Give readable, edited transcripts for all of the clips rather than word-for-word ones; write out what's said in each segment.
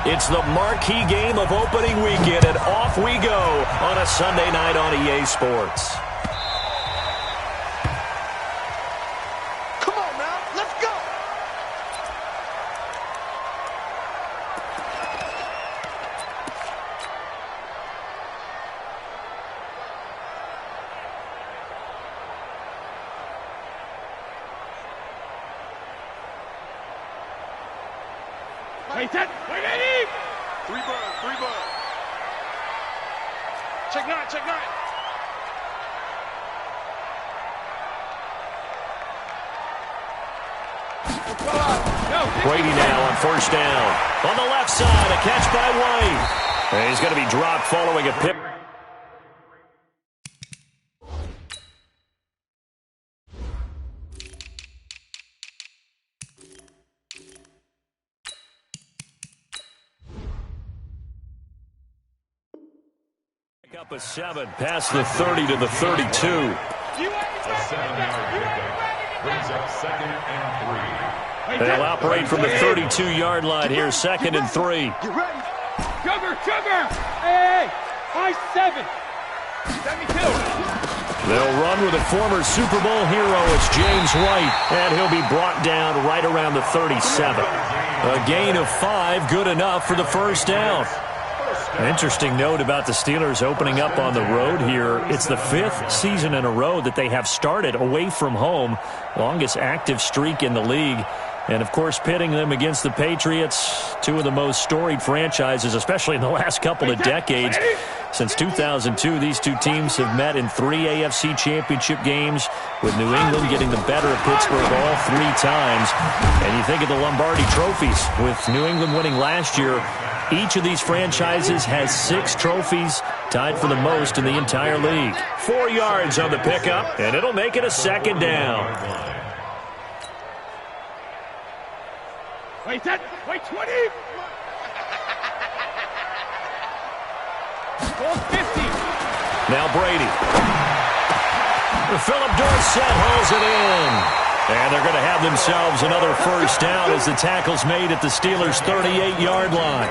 It's the marquee game of opening weekend, and off we go on a Sunday night on EA Sports. Come on now, let's go! Wait, set, wait, ready! Three bird. Check nine. Brady now on first down. On the left side, a catch by White. And he's going to be dropped following a pick. Up a 7, past the 30 to the 32. A 7-yard pickup brings up 2nd and 3. They'll operate from the 32-yard line here, 2nd and 3. Get ready. Sugar! Hey! I-7! 72! They'll run with a former Super Bowl hero. It's James White, and he'll be brought down right around the 37. A gain of 5, good enough for the first down. An interesting note about the Steelers opening up on the road here. It's the 5th season in a row that they have started away from home. Longest active streak in the league. And, of course, pitting them against the Patriots, two of the most storied franchises, especially in the last couple of decades. Since 2002, these two teams have met in 3 AFC championship games, with New England getting the better of Pittsburgh all 3 times. And you think of the Lombardi trophies, with New England winning last year. Each of these franchises has 6 trophies, tied for the most in the entire league. 4 yards on the pickup, and it'll make it a 2nd down. Wait, 20! Goal 50! Now Brady. Philip Dorsett hauls it in. And they're going to have themselves another first down as the tackle's made at the Steelers' 38-yard line.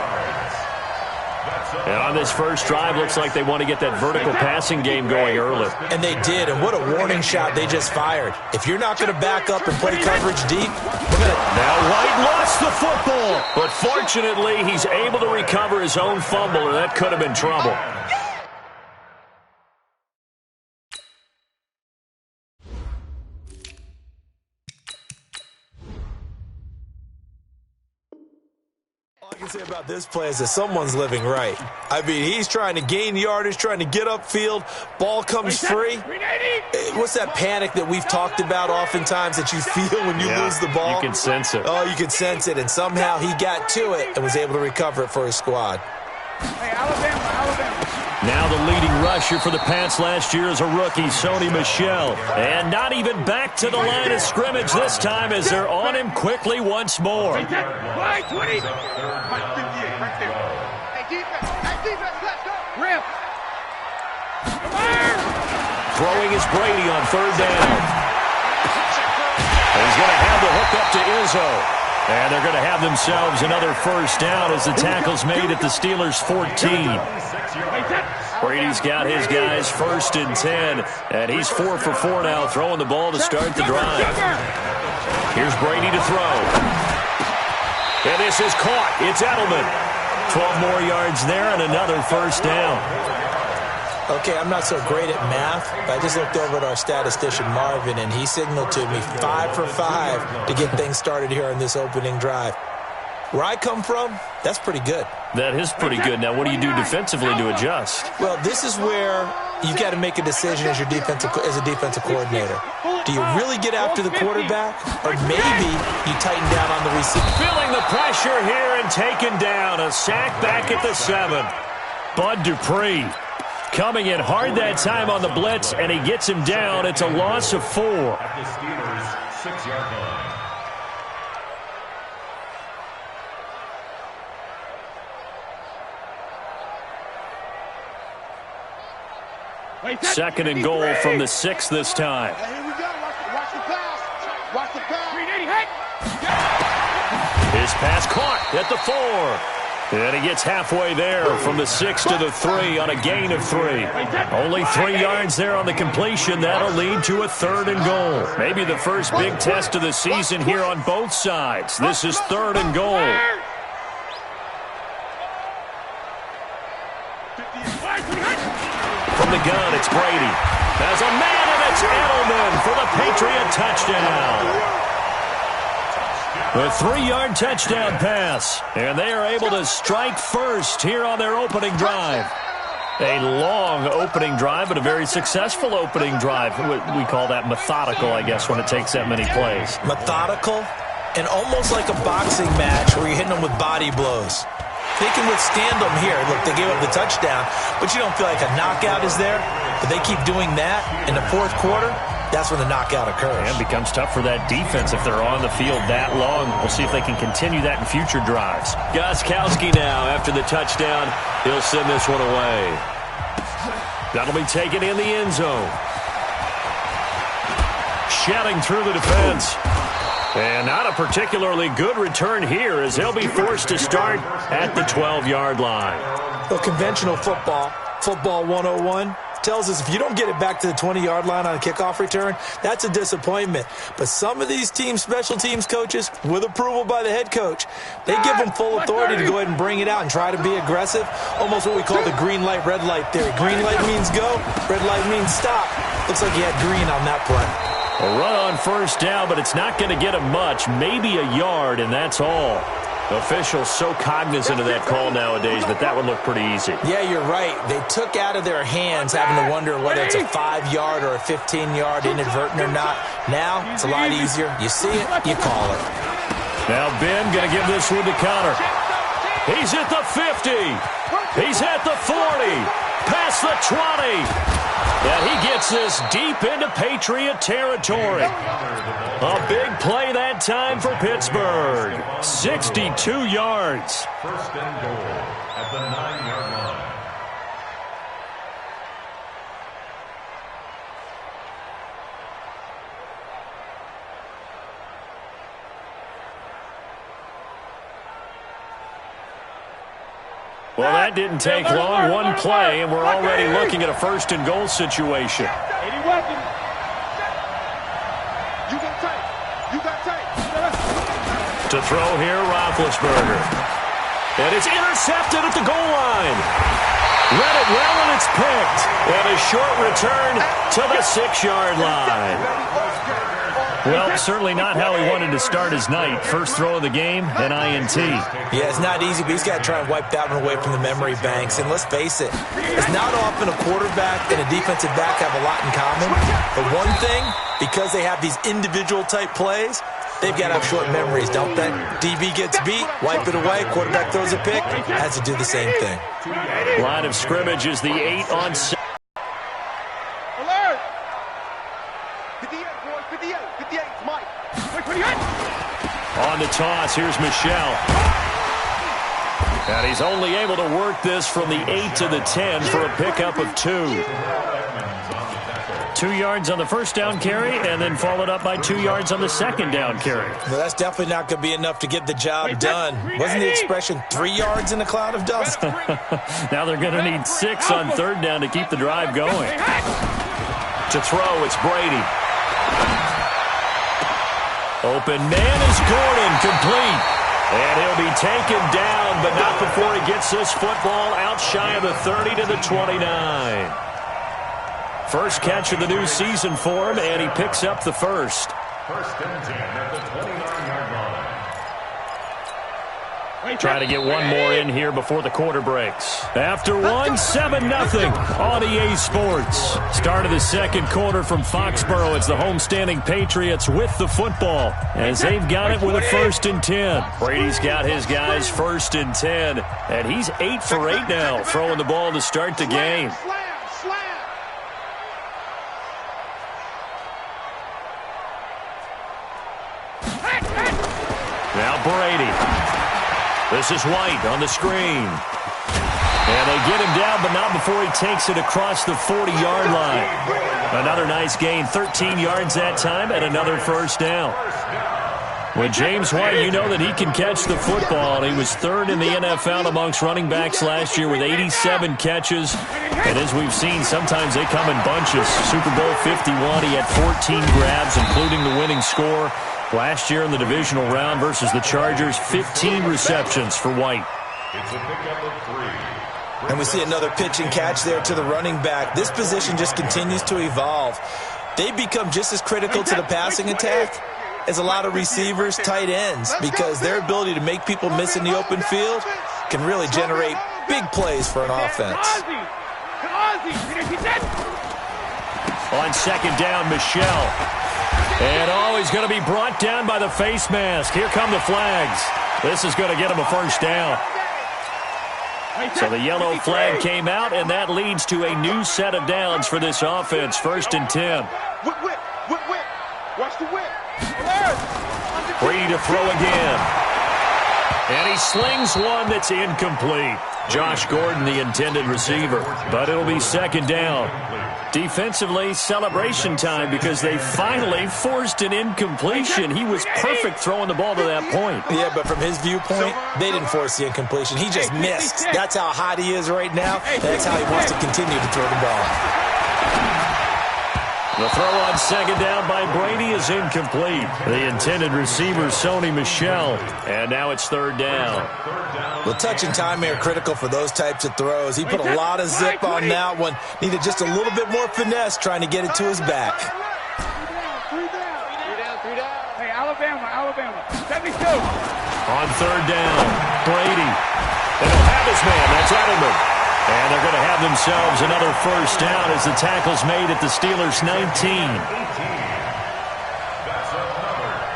And on this first drive, looks like they want to get that vertical passing game going early. And they did, and what a warning shot they just fired. If you're not going to back up and play coverage deep, we're going to... Now White lost the football, but fortunately he's able to recover his own fumble, and that could have been trouble. All I can say about this play is that someone's living right. I mean, he's trying to gain yardage, trying to get upfield. Ball comes free. What's that panic that we've talked about oftentimes that you feel when you lose the ball? You can sense it. Oh, you can sense it, and somehow he got to it and was able to recover it for his squad. Hey, Alabama. Now the leading rusher for the Pats last year is a rookie, Sony Michel. And not even back to the line of scrimmage this time as they're on him quickly once more. Wait, 20! Right there. Hey, defense, let's go. Rip! Fire! Throwing is Brady on 3rd down. And he's going to have the hook up to Izzo. And they're going to have themselves another first down as the tackle's made at the Steelers' 14. Brady's got his guys 1st and 10. And he's 4 for 4 now, throwing the ball to start the drive. Here's Brady to throw. And this is caught. It's Edelman. 12 more yards there and another first down. Okay, I'm not so great at math, but I just looked over at our statistician, Marvin, and he signaled to me 5 for 5 to get things started here on this opening drive. Where I come from, that's pretty good. That is pretty good. Now, what do you do defensively to adjust? Well, this is where you've got to make a decision as a defensive coordinator. Do you really get after the quarterback, or maybe you tighten down on the receiver? Feeling the pressure here and taken down. A sack back at the 7. Bud Dupree coming in hard that time on the blitz, and he gets him down. It's a loss of 4. At the Steelers' 6-yard line. Wait, 2nd and goal from the 6 this time. Hey, here we go. Watch the pass. Watch the pass. 380, hey! His pass caught at the 4. And he gets halfway there from the 6 to the 3 on a gain of 3. Only 3 yards there on the completion. That'll lead to a 3rd and goal. Maybe the first big test of the season here on both sides. This is 3rd and goal. From the gun, it's Brady. As a man, and it's Edelman for the Patriot touchdown. A 3-yard touchdown pass, and they are able to strike first here on their opening drive. A long opening drive, but a very successful opening drive. We call that methodical, I guess, when it takes that many plays. Methodical and almost like a boxing match where you're hitting them with body blows. They can withstand them here. Look, they gave up the touchdown, but you don't feel like a knockout is there. But they keep doing that in the 4th quarter. That's when the knockout occurs. And it becomes tough for that defense if they're on the field that long. We'll see if they can continue that in future drives. Gostkowski now after the touchdown. He'll send this one away. That'll be taken in the end zone. Shedding through the defense. And not a particularly good return here as they'll be forced to start at the 12-yard line. Well, conventional football 101, tells us if you don't get it back to the 20-yard line on a kickoff return, that's a disappointment. But some of these team special teams coaches, with approval by the head coach, they give them full authority to go ahead and bring it out and try to be aggressive, almost what we call the green light, red light theory. Green light means go, red light means stop. Looks like he had green on that play. A run on first down, but it's not going to get him much, maybe a yard, and that's all. Officials so cognizant of that call nowadays, but that would look pretty easy. Yeah, you're right. They took out of their hands having to wonder whether it's a 5-yard or a 15-yard inadvertent or not. Now, it's a lot easier. You see it, you call it. Now Ben going to give this one to Connor. He's at the 50. He's at the 40. Past the 20. And he gets this deep into Patriot territory. A big play that time for Pittsburgh. 62 yards. 1st and goal at the 9-yard line. Well, that didn't take long. One play, and we're already looking at a 1st and goal situation. To throw here, Roethlisberger. And it's intercepted at the goal line. Read it well, and it's picked. And a short return to the 6-yard line. Well, certainly not how he wanted to start his night. First throw of the game, an INT. Yeah, it's not easy, but he's got to try and wipe that one away from the memory banks. And let's face it, it's not often a quarterback and a defensive back have a lot in common. But one thing, because they have these individual-type plays, they've got to have short memories, don't they? DB gets beat, wipe it away, quarterback throws a pick, has to do the same thing. Line of scrimmage is the 8 on 6. Alert! 58, boys, 58, 58, Mike. On the toss, here's Michel. And he's only able to work this from the 8 to the 10 for a pickup of 2. 2 yards on the first down carry, and then followed up by 2 yards on the second down carry. Well, that's definitely not going to be enough to get the job done. Wasn't the expression 3 yards in a cloud of dust? Now they're going to need 6 on 3rd down to keep the drive going. To throw, it's Brady. Open man is Gordon, complete. And he'll be taken down, but not before he gets this football out shy of the 30 to the 29. First catch of the new season for him, and he picks up the first. 1st and 10 at the 29-yard line. Try to get one more in here before the quarter breaks. After one, 7-0 on EA Sports. Start of the second quarter from Foxborough. It's the homestanding Patriots with the football as they've got it with a 1st and 10. Brady's got his guys 1st and 10, and he's 8 for 8 now, throwing the ball to start the game. Now Brady. This is White on the screen. And they get him down, but not before he takes it across the 40-yard line. Another nice gain, 13 yards that time, and another first down. With James White, you know that he can catch the football. He was third in the NFL amongst running backs last year with 87 catches. And as we've seen, sometimes they come in bunches. Super Bowl 51, he had 14 grabs, including the winning score. Last year in the divisional round versus the Chargers, 15 receptions for White. It's a pickup of 3. And we see another pitch and catch there to the running back. This position just continues to evolve. They become just as critical to the passing attack as a lot of receivers, tight ends, because their ability to make people miss in the open field can really generate big plays for an offense. On second down, Michel. And he's going to be brought down by the face mask. Here come the flags. This is going to get him a first down. So the yellow flag came out, and that leads to a new set of downs for this offense. 1st and 10. Whip. Watch the whip. Brady to throw again. And he slings one that's incomplete. Josh Gordon, the intended receiver. But it'll be 2nd down. Defensively, celebration time because they finally forced an incompletion. He was perfect throwing the ball to that point. Yeah, but from his viewpoint, they didn't force the incompletion. He just missed. That's how hot he is right now. That's how he wants to continue to throw the ball. The throw on 2nd down by Brady is incomplete. The intended receiver, Sony Michel. And now it's 3rd down. Well, touch and timing are critical for those types of throws. He put a lot of zip on that one. Needed just a little bit more finesse trying to get it to his back. 3 down. Hey, Alabama. 72. On 3rd down, Brady. And he'll have his man. That's Edelman. And they're going to have themselves another first down as the tackle's made at the Steelers' 19.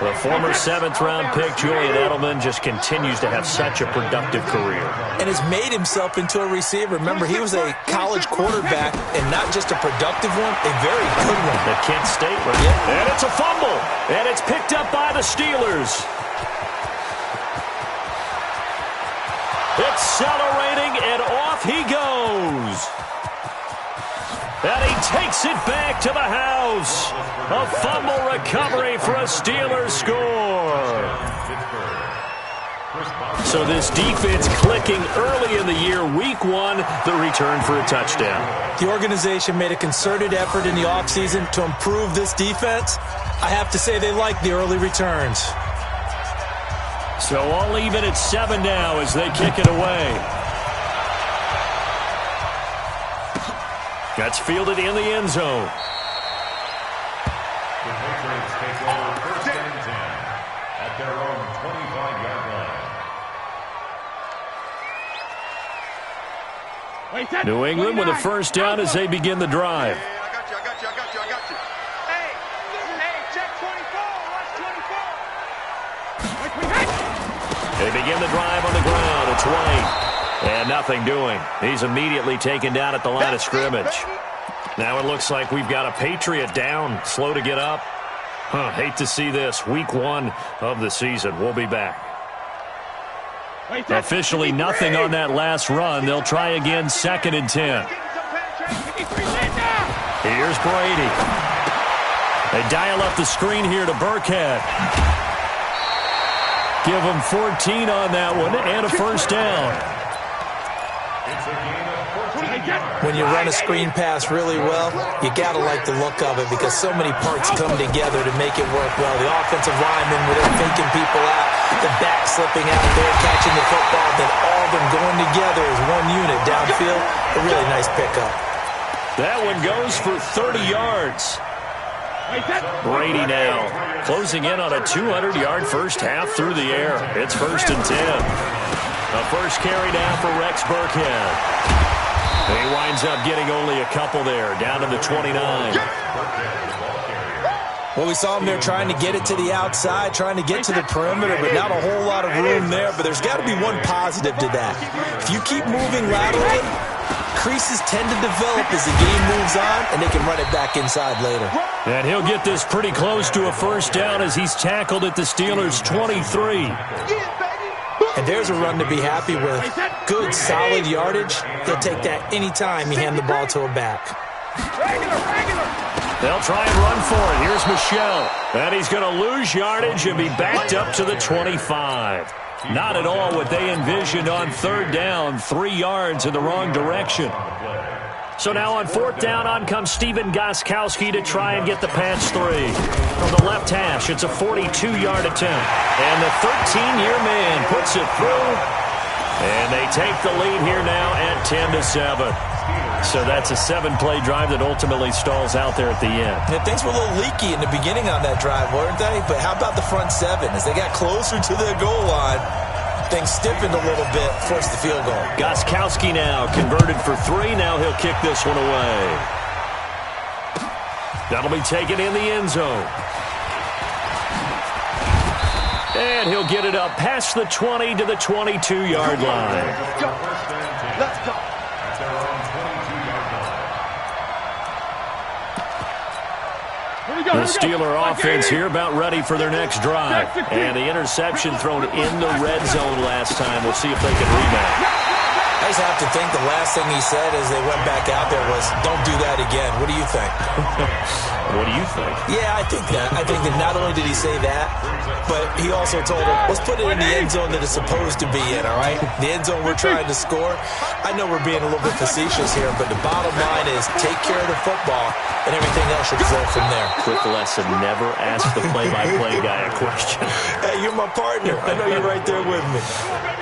The former 7th-round pick, Julian Edelman, just continues to have such a productive career. And has made himself into a receiver. Remember, he was a college quarterback, and not just a productive one, a very good one. At Kent State. Yeah. And it's a fumble. And it's picked up by the Steelers. Accelerating, and off he goes. And he takes it back to the house. A fumble recovery for a Steelers score. So this defense clicking early in the year. Week 1, the return for a touchdown. The organization made a concerted effort in the offseason to improve this defense. I have to say they like the early returns. So all even at 7 now as they kick it away. That's fielded in the end zone. The Patriots take over 1st and 10 at their own 25-yard line. New England with a first down as they begin the drive. I got you. Hey, check 24. Watch 24. They begin the drive on the ground. It's White. And nothing doing. He's immediately taken down at the line of scrimmage. Now it looks like we've got a Patriot down, slow to get up. Hate to see this. Week 1 of the season. We'll be back. Officially nothing on that last run. They'll try again, 2nd and 10. Here's Brady. They dial up the screen here to Burkhead. Give him 14 on that one and a first down. When you run a screen pass really well, you got to like the look of it because so many parts come together to make it work well. The offensive linemen, where they're faking people out, the back slipping out there, catching the football, then all of them going together as one unit downfield. A really nice pickup. That one goes for 30 yards. Brady now closing in on a 200-yard first half through the air. It's 1st and 10. A first carry down for Rex Burkhead. He winds up getting only a couple there, down to the 29. Well, we saw him there trying to get it to the outside, trying to get to the perimeter, but not a whole lot of room there. But there's got to be one positive to that. If you keep moving laterally, creases tend to develop as the game moves on, and they can run it back inside later. And he'll get this pretty close to a first down as he's tackled at the Steelers' 23. And there's a run to be happy with. Good, solid yardage. He'll take that anytime you hand the ball to a back. They'll try and run for it. Here's Michel. And he's going to lose yardage and be backed up to the 25. Not at all what they envisioned on third down. 3 yards in the wrong direction. So now on fourth down, on comes Stephen Gostkowski to try and get the patch 3. From the left hash, it's a 42-yard attempt. And the 13-year man puts it through. And they take the lead here now at 10-7. So that's a 7-play drive that ultimately stalls out there at the end. Yeah, things were a little leaky in the beginning on that drive, weren't they? But how about the front 7? As they got closer to their goal line, things stiffened a little bit, forced the field goal. Gostkowski now converted for 3. Now he'll kick this one away. That'll be taken in the end zone. And he'll get it up past the 20 to the 22-yard line. Let's go. Let's go. The Steeler offense here about ready for their next drive. And the interception thrown in the red zone last time. We'll see if they can rebound. I just have to think the last thing he said as they went back out there was, don't do that again. What do you think? What do you think? Yeah, I think that. I think that not only did he say that, but he also told him, let's put it in the end zone that it's supposed to be in, all right? The end zone we're trying to score. I know we're being a little bit facetious here, but the bottom line is take care of the football, and everything else should flow from there. Quick lesson, never ask the play-by-play guy a question. Hey, you're my partner. I know you're right there with me.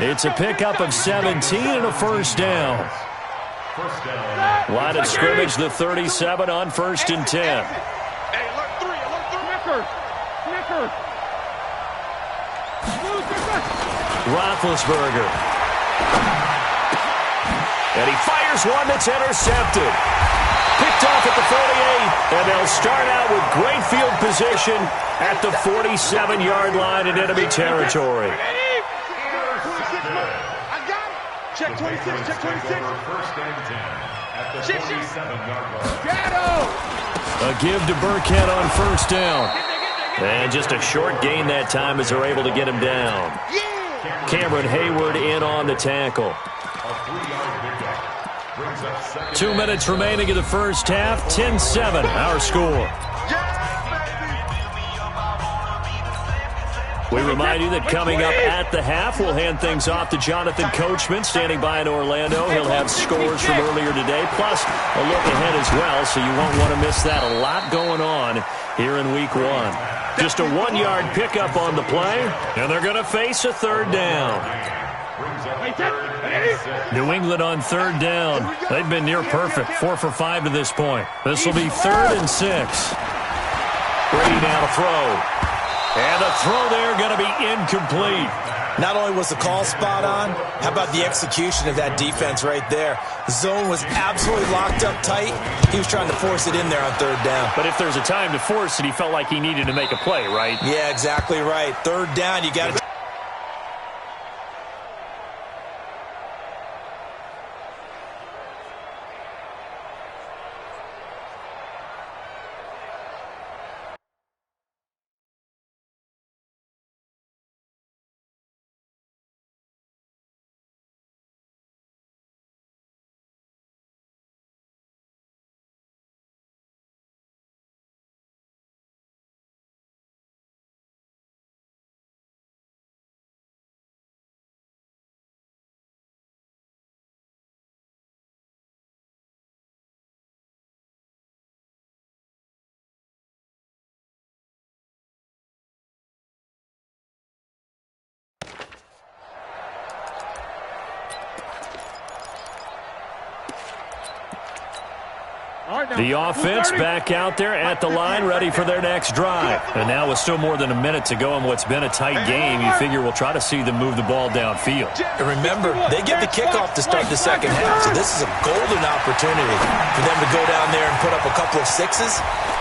It's a pickup of 17 and a first down. Line of scrimmage, the 37 on 1st and 10. Hey, alert 3, alert 3. Roethlisberger. And he fires one that's intercepted. Picked off at the 48, and they'll start out with great field position at the 47-yard line in enemy territory. I got it. Check 26, check 26. First and 10 at the 47-yard line. Shadow. A give to Burkhead on first down. And just a short gain that time as they're able to get him down. Cameron Hayward in on the tackle. 2 minutes remaining in the first half. 10-7, our score. We remind you that coming up at the half, we'll hand things off to Jonathan Coachman, standing by in Orlando. He'll have scores from earlier today, plus a look ahead as well, so you won't want to miss that. A lot going on here in Week 1. Just a 1-yard pickup on the play, and they're going to face a third down. New England on third down. They've been near perfect, 4 for 5 to this point. This will be 3rd and 6. Brady now to throw. And the throw there going to be incomplete. Not only was the call spot on, how about the execution of that defense right there? The zone was absolutely locked up tight. He was trying to force it in there on third down. But if there's a time to force it, he felt like he needed to make a play, right? Yeah, exactly right. Third down, you got to... The offense back out there at the line, ready for their next drive. And now with still more than a minute to go in what's been a tight game, you figure we'll try to see them move the ball downfield. And remember, they get the kickoff to start the second half, so this is a golden opportunity for them to go down there and put up a couple of sixes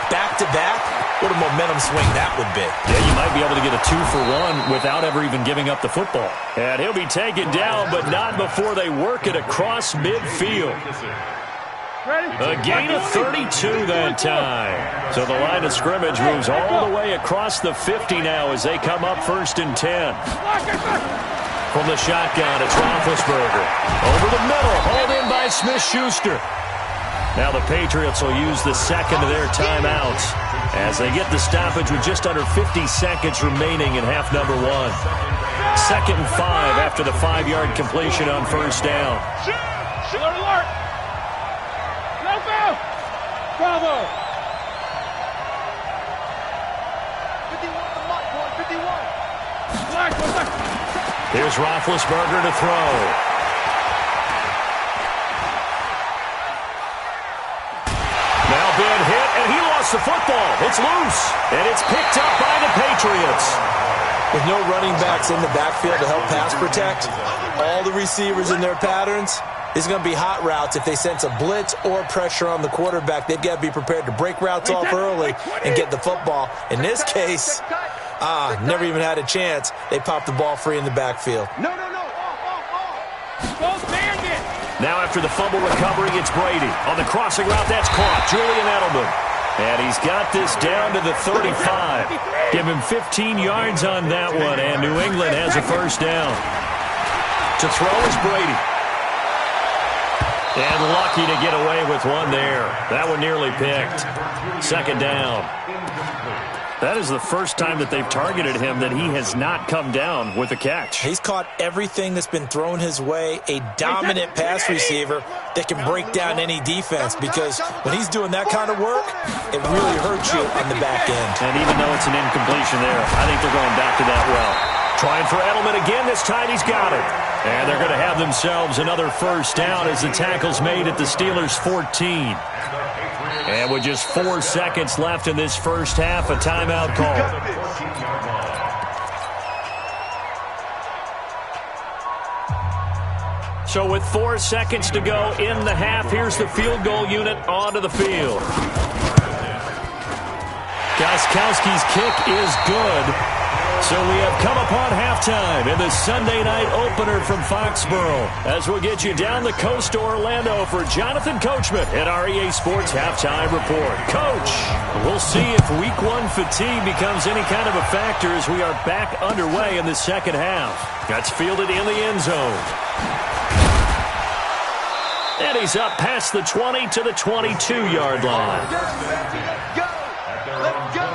back-to-back. What a momentum swing that would be. Yeah, you might be able to get a 2-for-1 without ever even giving up the football. And he'll be taken down, but not before they work it across midfield. A gain of 32 that time. So the line of scrimmage moves all the way across the 50 now as they come up 1st and 10. From the shotgun, it's Roethlisberger. Over the middle, hauled in by Smith-Schuster. Now the Patriots will use the second of their timeouts as they get the stoppage with just under 50 seconds remaining in half number one. 2nd and 5 after the 5-yard completion on first down. Alert, alert! No foul! Bravo! 51, the mark, boy, 51. Here's Roethlisberger to throw. Now been hit, and he lost the football. It's loose, and it's picked up by the Patriots. With no running backs in the backfield to help pass protect, all the receivers in their patterns, it's going to be hot routes. If they sense a blitz or pressure on the quarterback, they've got to be prepared to break routes off early and get the football. In this case, never even had a chance. They popped the ball free in the backfield. No. Go bandit! Now after the fumble recovery, it's Brady. On the crossing route, that's caught. Julian Edelman. And he's got this down to the 35. Give him 15 yards on that one, and New England has a first down. To throw is Brady. And lucky to get away with one there. That one nearly picked. 2nd down. That is the first time that they've targeted him that he has not come down with a catch. He's caught everything that's been thrown his way. A dominant pass receiver that can break down any defense, because when he's doing that kind of work, it really hurts you on the back end. And even though it's an incompletion there, I think they're going back to that well. Trying for Edelman again. This time he's got it. And they're going to have themselves another first down as the tackle's made at the Steelers' 14. And with just 4 seconds left in this first half, a timeout call. So with 4 seconds to go in the half, here's the field goal unit onto the field. Gostkowski's kick is good. So we have come upon halftime in the Sunday night opener from Foxborough, as we'll get you down the coast to Orlando for Jonathan Coachman at our EA Sports Halftime Report. Coach, we'll see if Week 1 fatigue becomes any kind of a factor as we are back underway in the second half. That's fielded in the end zone. And he's up past the 20 to the 22-yard line. Go! Let's go!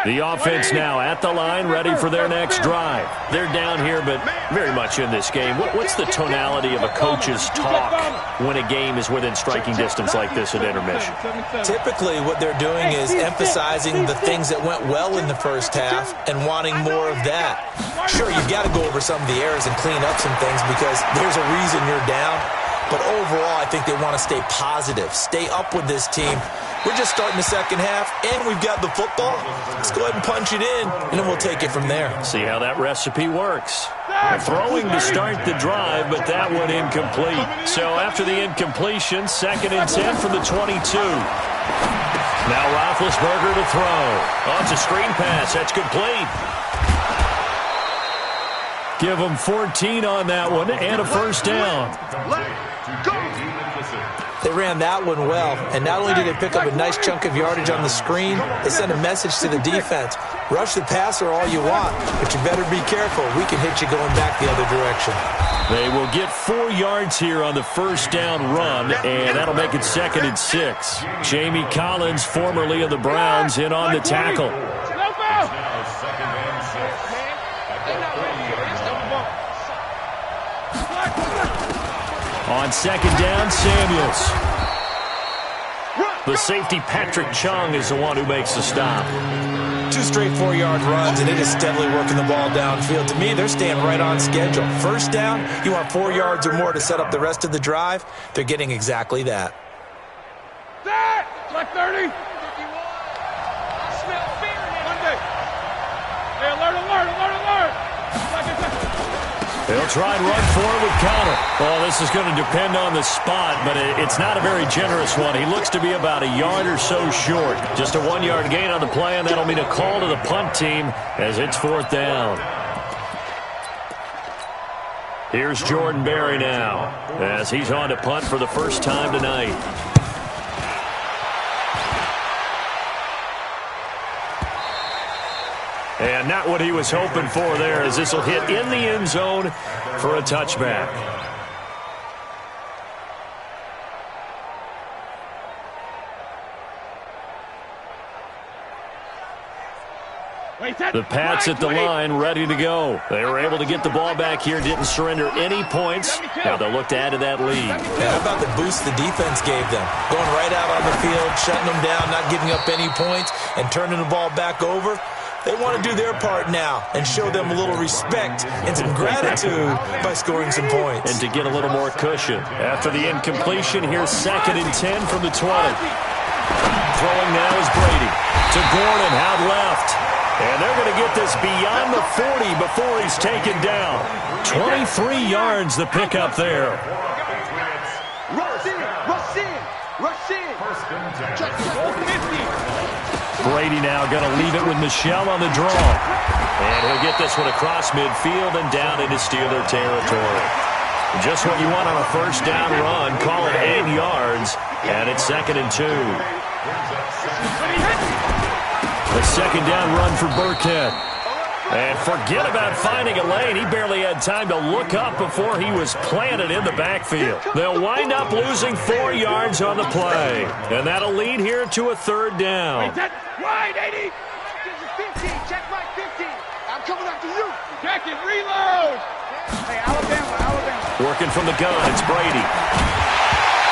The offense now at the line, ready for their next drive. They're down here, but very much in this game. What's the tonality of a coach's talk when a game is within striking distance like this at intermission? Typically, what they're doing is emphasizing the things that went well in the first half and wanting more of that. Sure, you've got to go over some of the errors and clean up some things because there's a reason you're down. But overall, I think they want to stay positive, stay up with this team. We're just starting the second half, and we've got the football. Let's go ahead and punch it in, and then we'll take it from there. See how that recipe works. Throwing to start the drive, but that one incomplete. So after the incompletion, 2nd and 10 from the 22. Now Roethlisberger to throw. Oh, it's a screen pass. That's complete. Give them 14 on that one and a first down. They ran that one well, and not only did they pick up a nice chunk of yardage on the screen, they sent a message to the defense. Rush the passer all you want, but you better be careful. We can hit you going back the other direction. They will get 4 yards here on the first down run, and that'll make it 2nd and 6. Jamie Collins, formerly of the Browns, in on the tackle. On 2nd down, Samuels. The safety, Patrick Chung, is the one who makes the stop. 2 straight 4-yard runs, and it is steadily working the ball downfield. To me, they're staying right on schedule. First down, you want 4 yards or more to set up the rest of the drive. They're getting exactly that. Black 30. I smell fear in Monday. Hey, alert. They'll try and run forward with Conner. Well, this is going to depend on the spot, but it's not a very generous one. He looks to be about a yard or so short. Just a 1-yard gain on the play, and that'll mean a call to the punt team as it's 4th down. Here's Jordan Berry now as he's on to punt for the first time tonight. And not what he was hoping for there, as this will hit in the end zone for a touchback. The Pats at the line, ready to go. They were able to get the ball back here, didn't surrender any points. Now they'll look to add to that lead. How about the boost the defense gave them? Going right out on the field, shutting them down, not giving up any points, and turning the ball back over. They want to do their part now and show them a little respect and some gratitude by scoring some points. And to get a little more cushion. After the incompletion, here's 2nd and 10 from the 20. Throwing now is Brady. To Gordon, out left. And they're going to get this beyond the 40 before he's taken down. 23 yards the pickup there. Rush in, rush in, rush in. Brady now going to leave it with Michel on the draw. And he'll get this one across midfield and down into Steeler territory. Just what you want on a first down run. Call it 8 yards. And it's 2nd and 2. A 2nd down run for Burkhead. And forget about finding a lane. He barely had time to look up before he was planted in the backfield. They'll wind up losing 4 yards on the play. And that'll lead here to a 3rd down. Wide, 80. 15, check right 15. I'm coming after you. Check it, reload. Hey, Alabama. Working from the gun, it's Brady.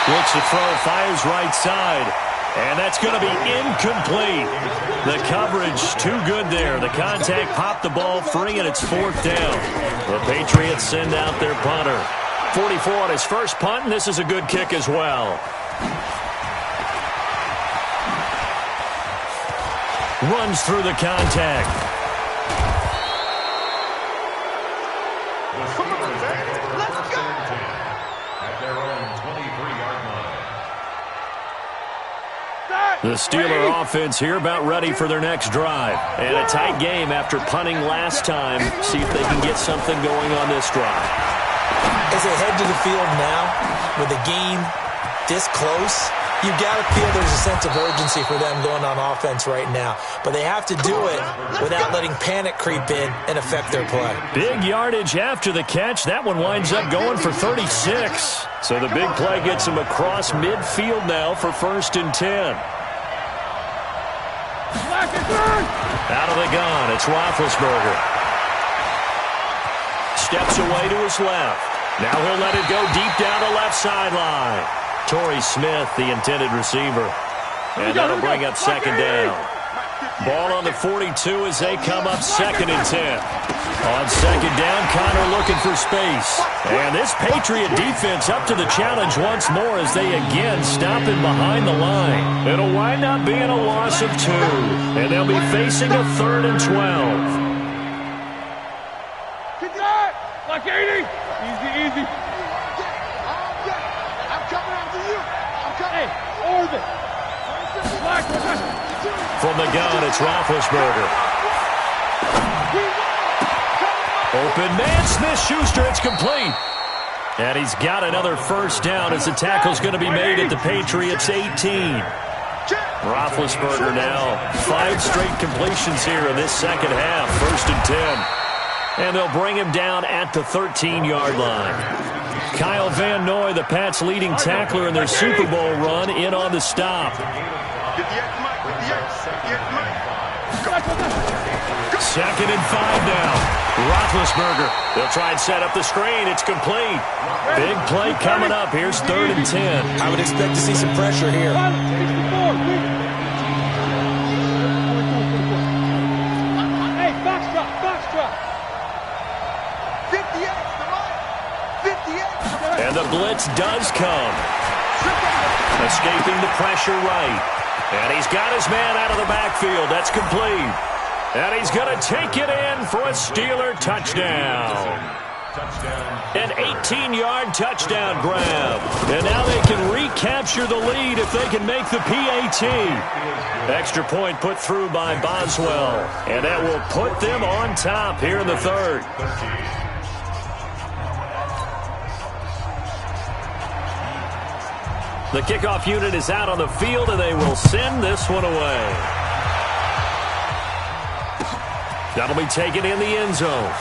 Looks to throw, fires right side. And that's going to be incomplete. The coverage too good there. The contact popped the ball free, and it's 4th down. The Patriots send out their punter. 44 on his first punt, and this is a good kick as well. Runs through the contact. The Steeler offense here about ready for their next drive. And a tight game after punting last time. See if they can get something going on this drive. As they head to the field now, with the game this close, you've got to feel there's a sense of urgency for them going on offense right now. But they have to do it without letting panic creep in and affect their play. Big yardage after the catch. That one winds up going for 36. So the big play gets them across midfield now for 1st and 10. Out of the gun, it's Roethlisberger. Steps away to his left. Now he'll let it go deep down the left sideline. Torrey Smith, the intended receiver. And that'll bring up 2nd down. Ball on the 42 as they come up 2nd and 10. On 2nd down, Connor looking for space. And this Patriot defense up to the challenge once more as they again stop him behind the line. It'll wind up being a loss of 2. And they'll be facing a 3rd and 12. Like 80. Easy. I'm coming after you. I'm coming. Hey, orbit. From the gun, it's Roethlisberger. Open man, Smith-Schuster, it's complete. And he's got another first down as the tackle's going to be made at the Patriots' 18. Roethlisberger now 5 straight completions here in this second half, 1st and 10. And they'll bring him down at the 13-yard line. Kyle Van Noy, the Pats' leading tackler in their Super Bowl run, in on the stop. 2nd and 5 now. Roethlisberger. They'll try and set up the screen. It's complete. Big play coming up. Here's 3rd and 10. I would expect to see some pressure here. Hey, box drop. 58. And the blitz does come. Escaping the pressure right. And he's got his man out of the backfield. That's complete. And he's going to take it in for a Steeler touchdown. An 18-yard touchdown grab. And now they can recapture the lead if they can make the PAT. Extra point put through by Boswell. And that will put them on top here in the 3rd. The kickoff unit is out on the field, and they will send this one away. That'll be taken in the end zone.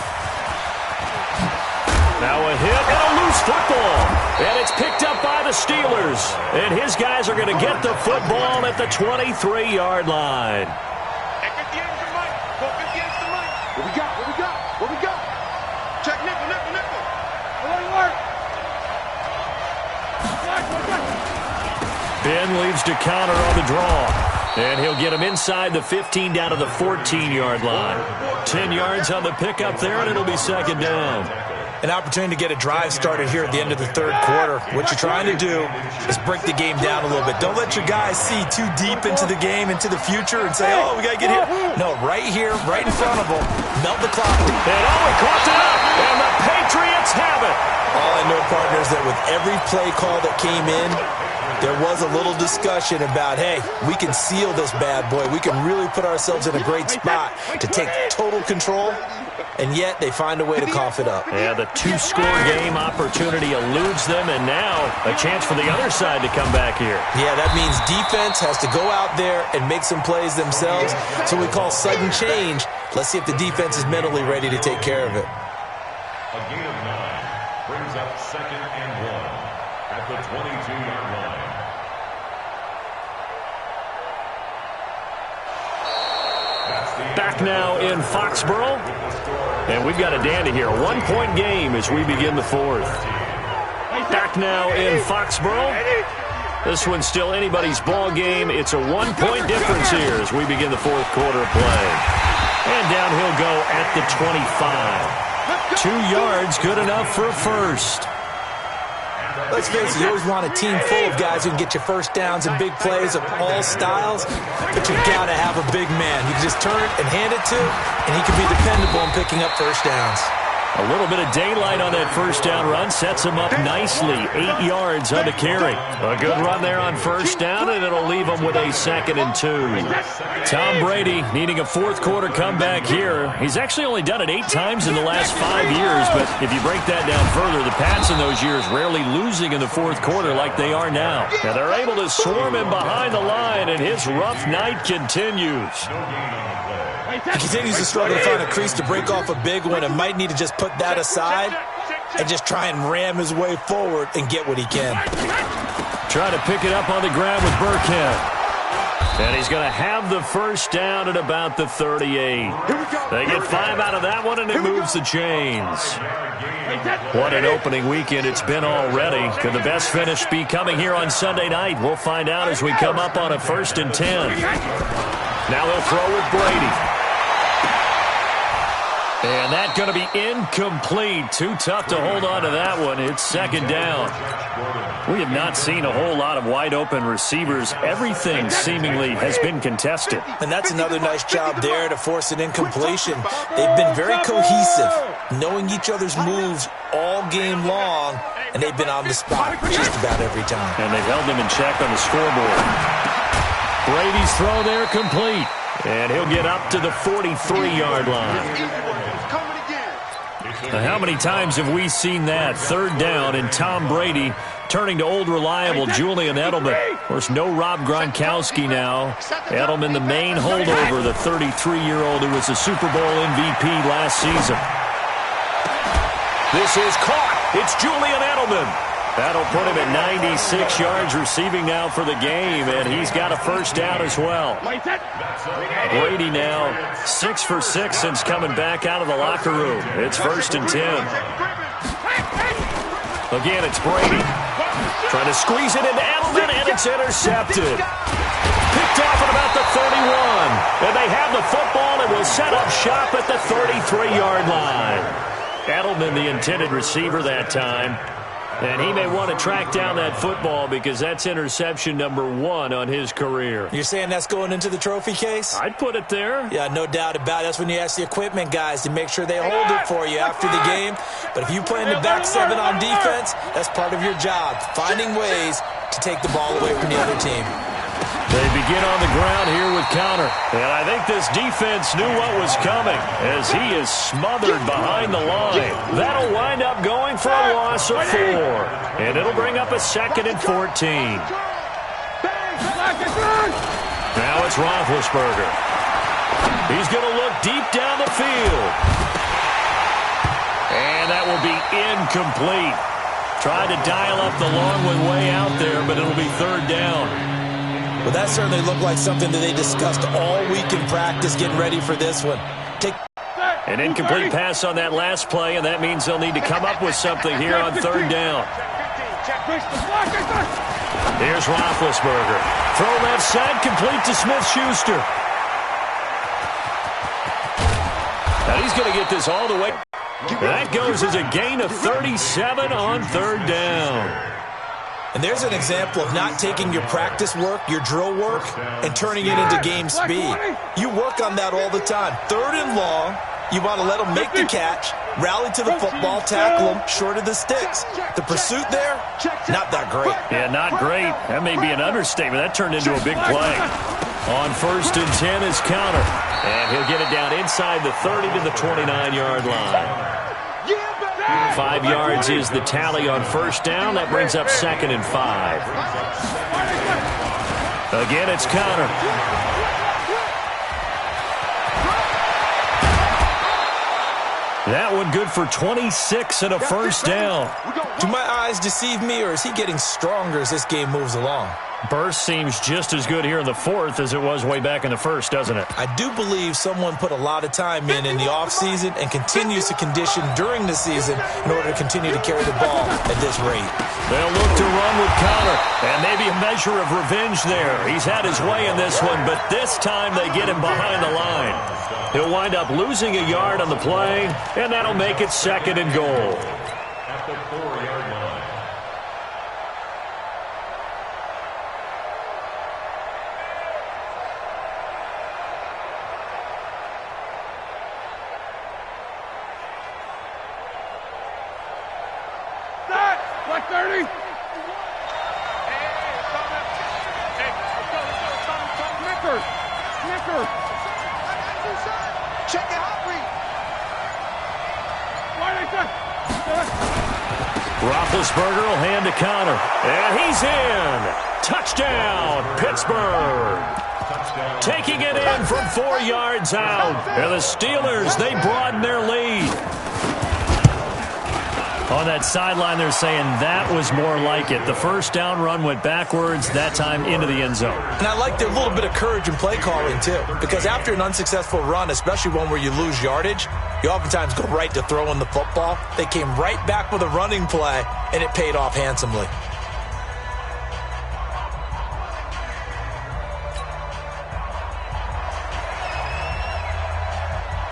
Now a hit and a loose football. And it's picked up by the Steelers. And his guys are going to get the football at the 23-yard line. What we got? What we got? What we got? Check nickel. Ben leaves to counter on the draw. And he'll get him inside the 15 down to the 14-yard line. 10 yards on the pickup there, and it'll be second down. An opportunity to get a drive started here at the end of the third quarter. What you're trying to do is break the game down a little bit. Don't let your guys see too deep into the game, into the future, and say, oh, we got to get here. No, right here, right in front of them. Melt the clock. And he caught it up, and the Patriots have it. All I know, partners, that with every play call that came in, there was a little discussion about, hey, we can seal this bad boy. We can really put ourselves in a great spot to take total control, and yet they find a way to cough it up. Yeah, the two-score game opportunity eludes them, and now a chance for the other side to come back here. Yeah, that means defense has to go out there and make some plays themselves. So we call sudden change. Let's see if the defense is mentally ready to take care of it. A gain of 9 brings up 2nd and 1 at the 22-yard line. Back now in Foxborough. And we've got a dandy here. A one-point game as we begin the fourth. Back now in Foxborough. This one's still anybody's ball game. It's a one-point difference here as we begin the fourth quarter of play. And down he'll go at the 25. 2 yards, good enough for a first. Let's face it, you always want a team full of guys who can get you first downs and big plays of all styles, but you've got to have a big man. You can just turn it and hand it to, and he can be dependable in picking up first downs. A little bit of daylight on that first down run sets him up nicely. 8 yards on the carry. A good run there on first down, and it'll leave him with a 2nd and 2. Tom Brady needing a fourth quarter comeback here. He's actually only done it 8 times in the last 5 years, but if you break that down further, the Pats in those years rarely losing in the fourth quarter like they are now. Now they're able to swarm him behind the line, and his rough night continues. He continues to struggle to find a crease to break off a big one and might need to just put that aside and just try and ram his way forward and get what he can. Try to pick it up on the ground with Burkhead. And he's going to have the first down at about the 38. They get 5 out of that one, and it moves the chains. What an opening weekend it's been already. Could the best finish be coming here on Sunday night? We'll find out as we come up on a 1st and 10. Now they'll throw with Brady. And that's going to be incomplete. Too tough to hold on to that one. It's 2nd down. We have not seen a whole lot of wide-open receivers. Everything seemingly has been contested. And that's another nice job there to force an incompletion. They've been very cohesive, knowing each other's moves all game long, and they've been on the spot just about every time. And they've held them in check on the scoreboard. Brady's throw there complete. And he'll get up to the 43-yard line. How many times have we seen that? 3rd down and Tom Brady turning to old reliable Julian Edelman. Of course, no Rob Gronkowski now. Edelman, the main holdover, the 33-year-old who was a Super Bowl MVP last season. This is caught. It's Julian Edelman. That'll put him at 96 yards receiving now for the game, and he's got a first down as well. Brady now 6 for 6 since coming back out of the locker room. It's 1st and 10. Again, it's Brady. Trying to squeeze it into Edelman, and it's intercepted. Picked off at about the 31. And they have the football and will set up shop at the 33-yard line. Edelman, the intended receiver that time. And he may want to track down that football because that's interception number 1 on his career. You're saying that's going into the trophy case? I'd put it there. Yeah, no doubt about it. That's when you ask the equipment guys to make sure they hold it for you after the game. But if you play in the back 7 on defense, that's part of your job, finding ways to take the ball away from the other team. They begin on the ground here with counter. And I think this defense knew what was coming as he is smothered behind the line. That'll wind up going for a loss of 4. And it'll bring up a 2nd and 14. Now it's Roethlisberger. He's going to look deep down the field. And that will be incomplete. Tried to dial up the long one way out there, but it'll be third down. Well, that certainly looked like something that they discussed all week in practice getting ready for this one. An incomplete pass on that last play, and that means they'll need to come up with something here on third down. Here's Roethlisberger. Throw left side, complete to Smith-Schuster. Now he's going to get this all the way. That goes as a gain of 37 on third down. And there's an example of not taking your practice work, your drill work, and turning it into game speed. You work on that all the time. Third and long, you want to let them make the catch, rally to the football, tackle them, short of the sticks. The pursuit there, not that great. Yeah, not great. That may be an understatement. That turned into a big play. On first and 10 is Counter. And he'll get it down inside the 30 to the 29-yard line. 5 yards is the tally on first down. That brings up second and 5. Again, it's Counter. That one good for 26 and a first down. Do my eyes deceive me, or is he getting stronger as this game moves along? Burst seems just as good here in the fourth as it was way back in the first, doesn't it? I do believe someone put a lot of time in the offseason and continues to condition during the season in order to continue to carry the ball at this rate. They'll look to run with Counter, and maybe a measure of revenge there. He's had his way in this one, but this time they get him behind the line. He'll wind up losing a yard on the play, and that'll make it second and goal. At the 4-yard line. Black 30. Snicker. Check it out, Reed. Roethlisberger will hand to Counter. And he's in. Touchdown, Pittsburgh. Taking it in from 4 yards out. And the Steelers, they broaden their lead. On that sideline, they're saying that was more like it. The first down run went backwards, that time into the end zone. And I like their little bit of courage in play calling, too. Because after an unsuccessful run, especially one where you lose yardage, you oftentimes go right to throwing the football. They came right back with a running play, and it paid off handsomely.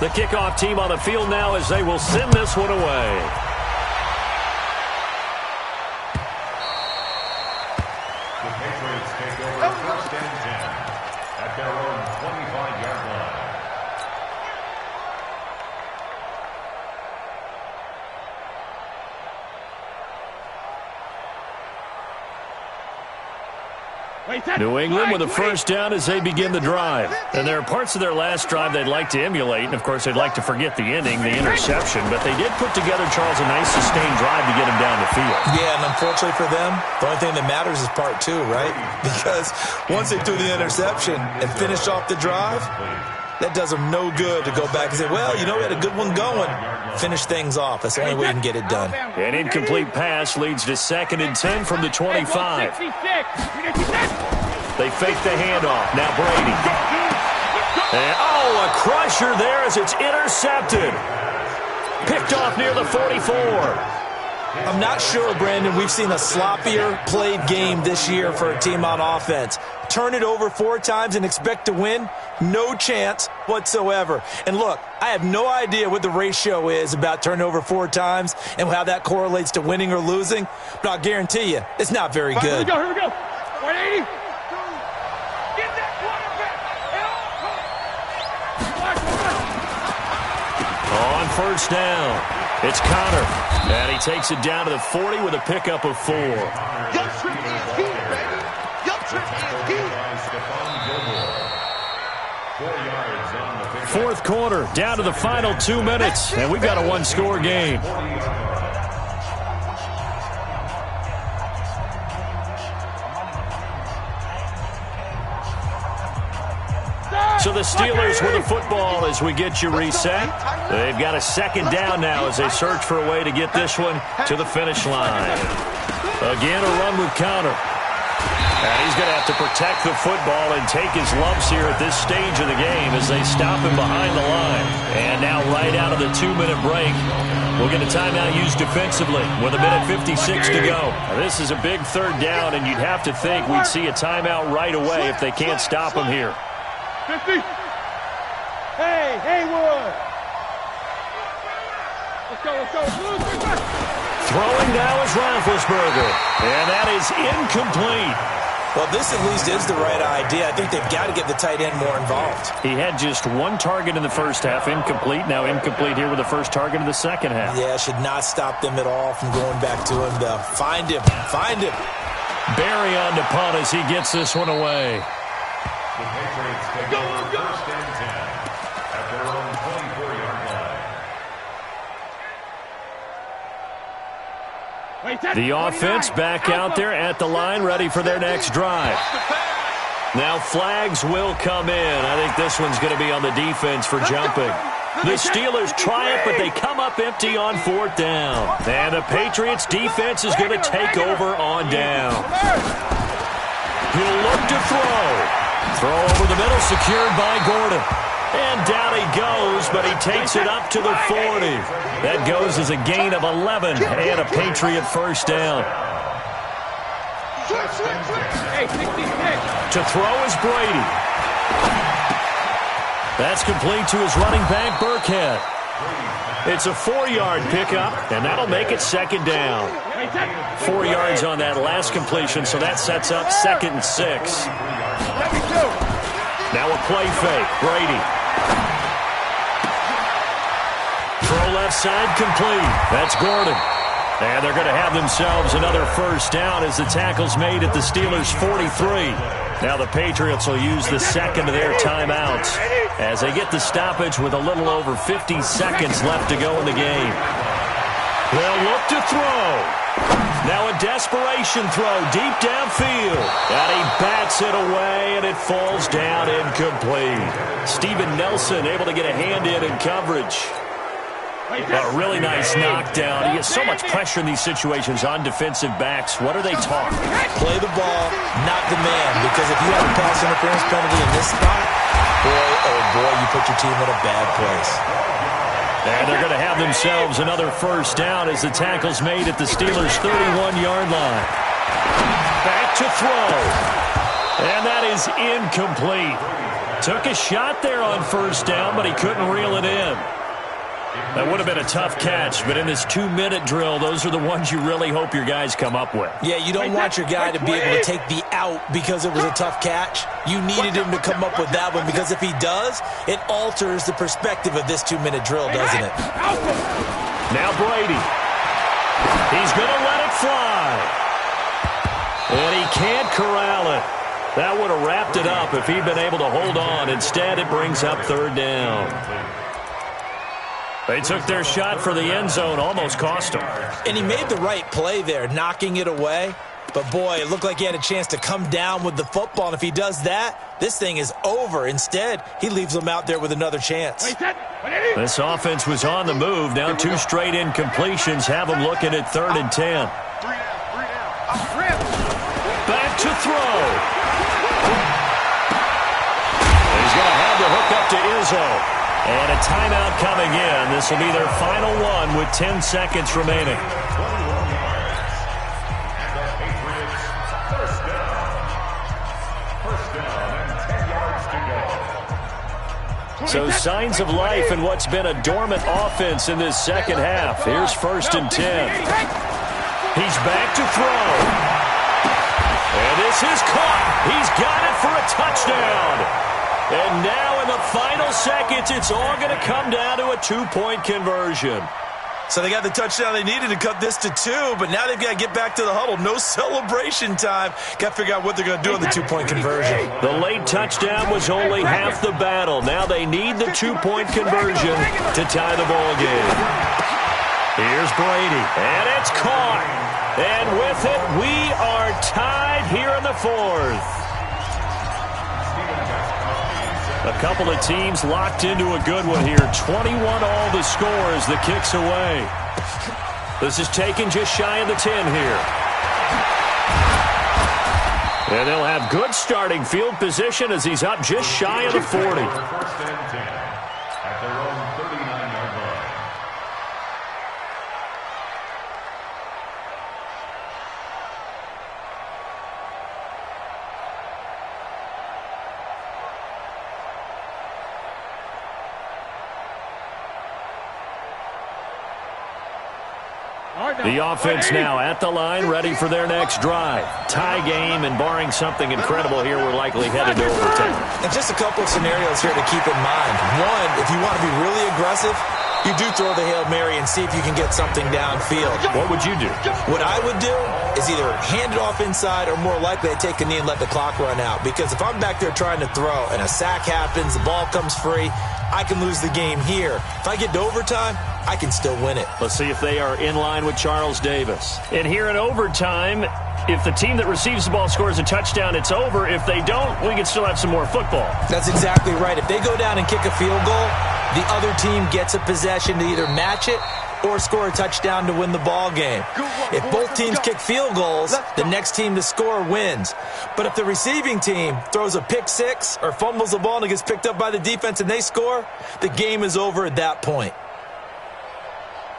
The kickoff team on the field now as they will send this one away. New England with a first down as they begin the drive. And there are parts of their last drive they'd like to emulate. And, of course, they'd like to forget the ending, the interception. But they did put together, Charles, a nice sustained drive to get them down the field. Yeah, and unfortunately for them, the only thing that matters is part 2, right? Because once they threw the interception and finished off the drive, that does them no good to go back and say, well, you know, we had a good one going. Finish things off. That's the only way you can get it done. An incomplete pass leads to second and 10 from the 25. They fake the handoff. Now Brady. And, a crusher there as it's intercepted. Picked off near the 44. I'm not sure, Brandon, we've seen a sloppier played game this year for a team on offense. Turn it over 4 times and expect to win? No chance whatsoever. And look, I have no idea what the ratio is about turning over 4 times and how that correlates to winning or losing, but I'll guarantee you, it's not very good. Here we go. 180. Get that quarterback. On first down. It's Counter, and he takes it down to the 40 with a pickup of 4. Young Trip is here, baby. Young Trip is here. Fourth quarter, down to the final 2 minutes, and we've got a 1-score game. So So the Steelers with the football as we get you reset. They've got a second down now as they search for a way to get this one to the finish line. Again, a run with Conner. And he's going to have to protect the football and take his lumps here at this stage of the game as they stop him behind the line. And now right out of the 2-minute break, we'll get a timeout used defensively with 1:56 to go. Now, this is a big third down, and you'd have to think we'd see a timeout right away if they can't stop him here. 50. Hey, Haywood. Let's go, let's go. Throwing now is Roethlisberger, and that is incomplete. Well, this at least is the right idea. I think they've got to get the tight end more involved. He had just one target in the first half, incomplete. Now incomplete here with the first target of the second half. Yeah, should not stop them at all from going back to him, though. Find him. Barry on to punt as he gets this one away. The Patriots take over first and 10 at their own 24-yard line. The offense back out there at the line, ready for their next drive. Now flags will come in. I think this one's going to be on the defense for jumping. The Steelers try it, but they come up empty on fourth down. And the Patriots defense is going to take over on down. He'll look to throw. Throw over the middle, secured by Gordon. And down he goes, but he takes it up to the 40. That goes as a gain of 11 and a Patriot first down. To throw is Brady. That's complete to his running back, Burkhead. It's a 4-yard pickup, and that'll make it second down. 4 yards on that last completion, so that sets up 2nd and 6. Now a play fake, Brady. Throw left side complete. That's Gordon. And they're going to have themselves another first down as the tackle's made at the Steelers' 43. Now the Patriots will use the second of their timeouts as they get the stoppage with a little over 50 seconds left to go in the game. They'll look to throw. Now a desperation throw deep downfield. And he bats it away, and it falls down incomplete. Steven Nelson able to get a hand in coverage. A really nice knockdown. He has so much pressure in these situations on defensive backs. What are they taught? Play the ball, not the man. Because if you have a pass interference penalty in this spot, boy, oh boy, you put your team in a bad place. And they're going to have themselves another first down as the tackle's made at the Steelers' 31-yard line. Back to throw. And that is incomplete. Took a shot there on first down, but he couldn't reel it in. That would have been a tough catch, but in this 2-minute drill, those are the ones you really hope your guys come up with. Yeah, you don't want your guy to be able to take the out because it was a tough catch. You needed him to come up with that one because if he does, it alters the perspective of this 2-minute drill, doesn't it? Now Brady. He's going to let it fly. And he can't corral it. That would have wrapped it up if he'd been able to hold on. Instead, it brings up third down. They took their shot for the end zone, almost cost him. And he made the right play there, knocking it away. But, boy, it looked like he had a chance to come down with the football. And if he does that, this thing is over. Instead, he leaves them out there with another chance. This offense was on the move. Now 2 straight incompletions have them looking at 3rd and 10. Back to throw. He's going to have the hook up to Izzo. And a timeout coming in. This will be their final one with 10 seconds remaining. So signs of life in what's been a dormant offense in this second half. Here's 1st and 10. He's back to throw. And this is caught. He's got it for a touchdown. And now in the final seconds, it's all going to come down to a 2-point conversion. So they got the touchdown they needed to cut this to 2, but now they've got to get back to the huddle. No celebration time. Got to figure out what they're going to do on the 2-point conversion. The late touchdown was only half the battle. Now they need the 2-point conversion to tie the ball game. Here's Brady, and it's caught. And with it, we are tied here in the 4th. A couple of teams locked into a good one here. 21 all the score as the kick's away. This is taken just shy of the 10 here. And they'll have good starting field position as he's up just shy of the 40. First and 10 at their own 39-yard line. The offense now at the line, ready for their next drive. Tie game, and barring something incredible here, we're likely headed to overtime. And just a couple of scenarios here to keep in mind. One, if you want to be really aggressive, you do throw the Hail Mary and see if you can get something downfield. What would you do? What I would do is either hand it off inside or more likely I'd take a knee and let the clock run out. Because if I'm back there trying to throw and a sack happens, the ball comes free, I can lose the game here. If I get to overtime, I can still win it. Let's see if they are in line with Charles Davis. And here in overtime, if the team that receives the ball scores a touchdown, it's over. If they don't, we can still have some more football. That's exactly right. If they go down and kick a field goal, the other team gets a possession to either match it or score a touchdown to win the ball game. If both teams kick field goals, the next team to score wins. But if the receiving team throws a pick six or fumbles the ball and it gets picked up by the defense and they score, the game is over at that point.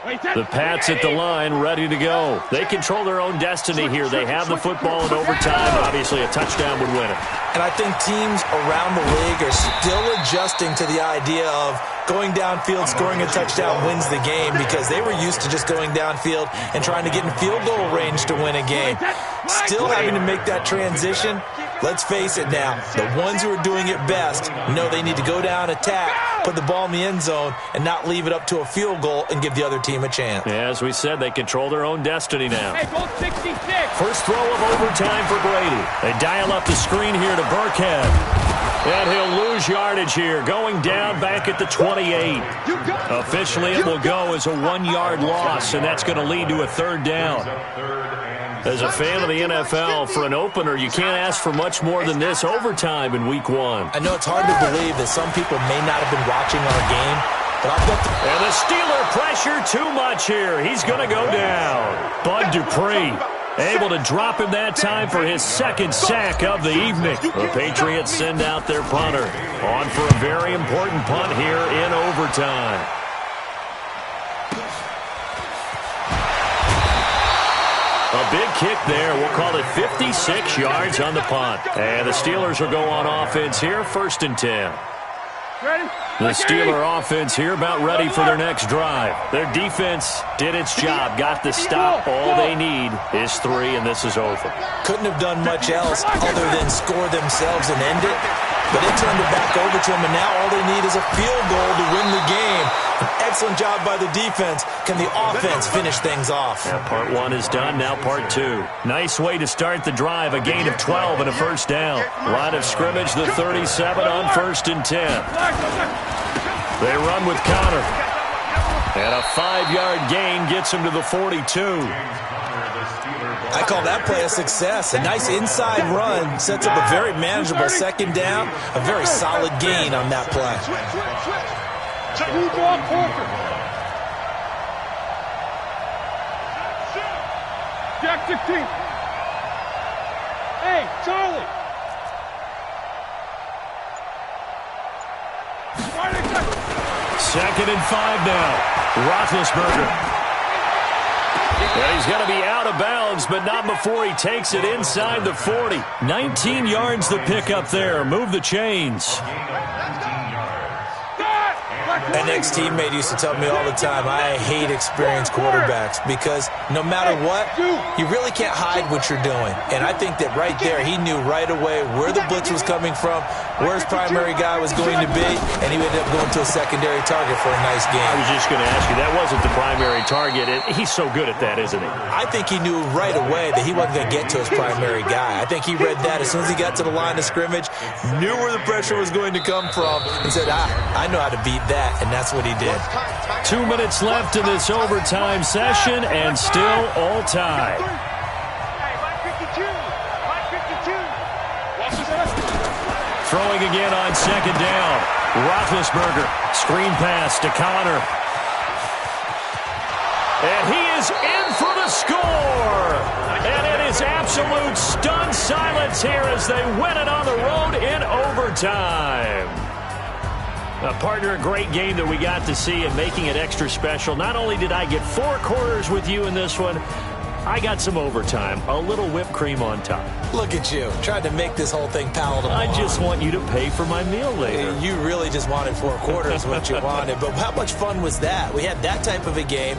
The Pats at the line, ready to go. They control their own destiny here. They have the football in overtime. Obviously, a touchdown would win it. And I think teams around the league are still adjusting to the idea of going downfield, scoring a touchdown wins the game, because they were used to just going downfield and trying to get in field goal range to win a game. Still having to make that transition. Let's face it now, the ones who are doing it best know they need to go down, attack, put the ball in the end zone, and not leave it up to a field goal and give the other team a chance. Yeah, as we said, they control their own destiny now. Hey, goal 66. First throw of overtime for Brady. They dial up the screen here to Burkhead. And he'll lose yardage here, going down back at the 28. Officially, it will go as a 1-yard loss, and that's going to lead to a third down. As a fan of the NFL, for an opener, you can't ask for much more than this overtime in Week 1. I know it's hard to believe that some people may not have been watching our game, but I've got And the Steeler pressure too much here. He's going to go down. Bud Dupree able to drop him that time for his second sack of the evening. The Patriots send out their punter. On for a very important punt here in overtime. A big kick there. We'll call it 56 yards on the punt. And the Steelers will go on offense here, 1st and 10. The Steeler offense here about ready for their next drive. Their defense did its job, got the stop. All they need is 3, and this is over. couldn't have done much else other than score themselves and end it. But they turned it back over to them, and now all they need is a field goal to win the game. An excellent job by the defense. Can the offense finish things off? Yeah, part 1 is done, now part 2. Nice way to start the drive, a gain of 12 and a first down. Line of scrimmage, the 37 on 1st and 10. They run with Connor. And a 5-yard gain gets him to the 42. I call that play a success. A nice inside run sets up a very manageable second down. A very solid gain on that play. Jack 16. Hey, Charlie. 2nd and 5 now. Roethlisberger. And he's going to be out of bounds, but not before he takes it inside the 40. 19 yards the pickup there. Move the chains. An ex-teammate used to tell me all the time, I hate experienced quarterbacks because no matter what, you really can't hide what you're doing. And I think that right there, he knew right away where the blitz was coming from, where his primary guy was going to be, and he ended up going to a secondary target for a nice game. I was just going to ask you, that wasn't the primary target. He's so good at that, isn't he? I think he knew right away that he wasn't going to get to his primary guy. I think he read that as soon as he got to the line of scrimmage, knew where the pressure was going to come from, and said, I know how to beat that. And that's what he did. 2 minutes left in this overtime session, and still all tied. Throwing again on second down. Roethlisberger, screen pass to Connor. And he is in for the score. And it is absolute stunned silence here as they win it on the road in overtime. Partner, a great game that we got to see and making it extra special. Not only did I get 4 quarters with you in this one, I got some overtime, a little whipped cream on top. Look at you, tried to make this whole thing palatable. I just want you to pay for my meal later. You really just wanted 4 quarters, what you wanted. But how much fun was that? We had that type of a game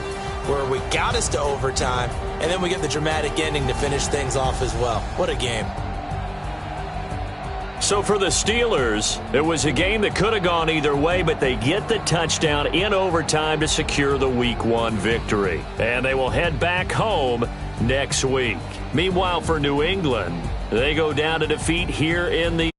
where we got us to overtime, and then we get the dramatic ending to finish things off as well. What a game. So for the Steelers, it was a game that could have gone either way, but they get the touchdown in overtime to secure the Week 1 victory. And they will head back home next week. Meanwhile, for New England, they go down to defeat here in the